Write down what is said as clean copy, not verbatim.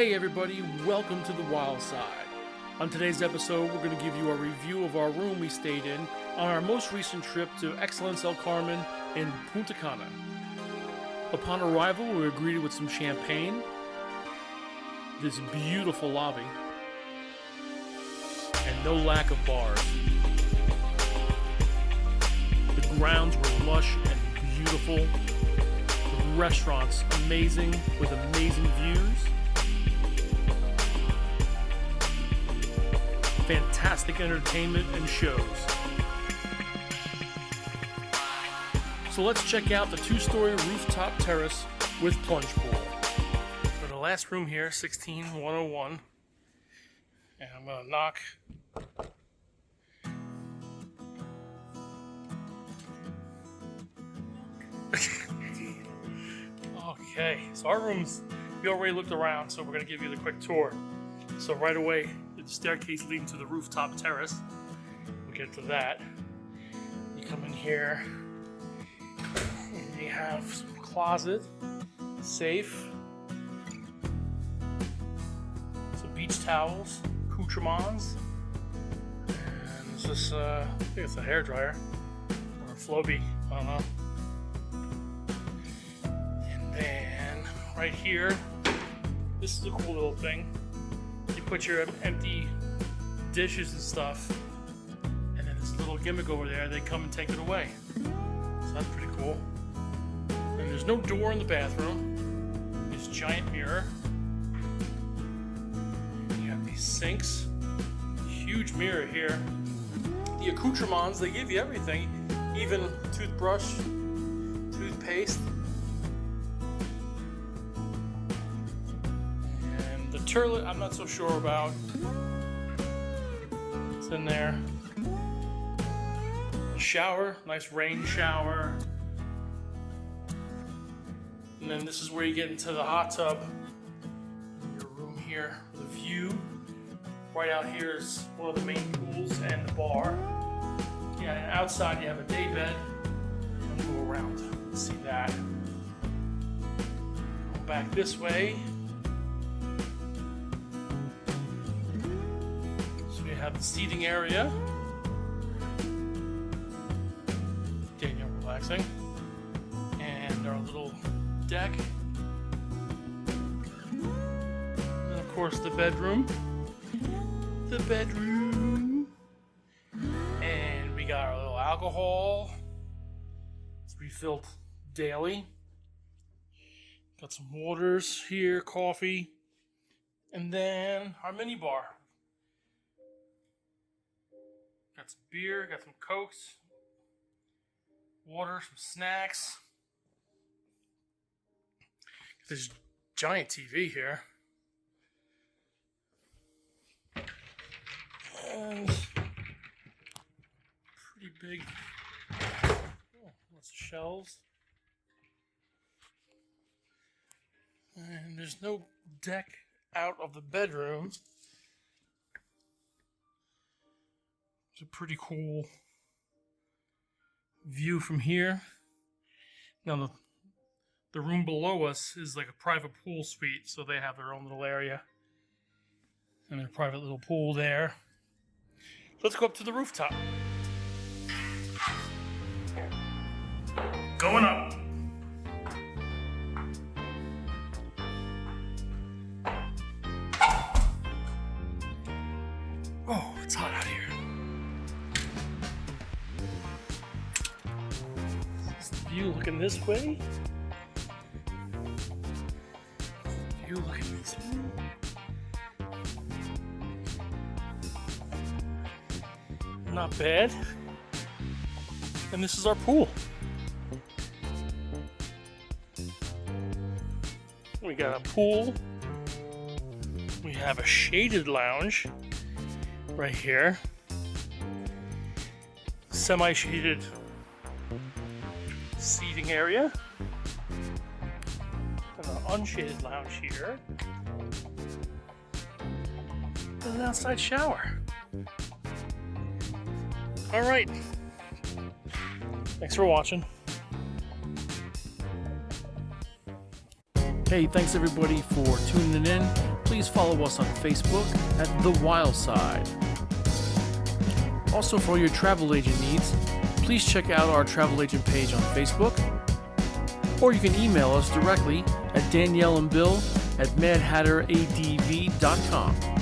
Hey everybody, welcome to the Wild Side. On today's episode, we're going to give you a review of our room we stayed in on our most recent trip to Excellence El Carmen in Punta Cana. Upon arrival, we were greeted with some champagne, this beautiful lobby, and no lack of bars. The grounds were lush and beautiful. The restaurants amazing with amazing views. Fantastic entertainment and shows. So let's check out the 2-story rooftop terrace with plunge pool. So the last room here, 16101, and I'm gonna knock. Okay, so our rooms, we already looked around, so we're gonna give you the quick tour. So right away, the staircase leading to the rooftop terrace. We'll get to that. You come in here, and you have some closet, safe, some beach towels, accoutrements, and this is, I think it's a hairdryer or a Flowbee, I don't know. And then right here, this is a cool little thing. You put your empty dishes and stuff, and then this little gimmick over there, they come and take it away. So that's pretty cool. And there's no door in the bathroom. This giant mirror. You have these sinks. Huge mirror here. The accoutrements, they give you everything. Even toothbrush, toothpaste. The toilet, I'm not so sure about. It's in there. The shower, nice rain shower. And then this is where you get into the hot tub. Your room here with a view. Right out here is one of the main pools and the bar. Yeah, and outside you have a day bed. I'm gonna go around and see that. Go back this way. Have the seating area. Daniel relaxing. And our little deck. And of course the bedroom. The bedroom. And we got our little alcohol. It's refilled daily. Got some waters here, coffee. And then our mini bar. Got some beer, got some Cokes, water, some snacks. Got this giant TV here. And pretty big, lots of shelves. And there's no deck out of the bedroom. It's a pretty cool view from here. Now the room below us is like a private pool suite, so they have their own little area and their private little pool there. Let's go up to the rooftop. Going up. Oh, it's hot out here. View looking this way. View looking this way. Not bad. And this is our pool. We got a pool. We have a shaded lounge right here. Semi-shaded seating area, and an unshaded lounge here, and an outside shower. All right, thanks for watching. Hey, thanks everybody for tuning in. Please please follow us on Facebook at The Wild Side. Also, for your travel agent needs, please check out our travel agent page on Facebook, or you can email us directly at DanielleandBill@madhatteradv.com.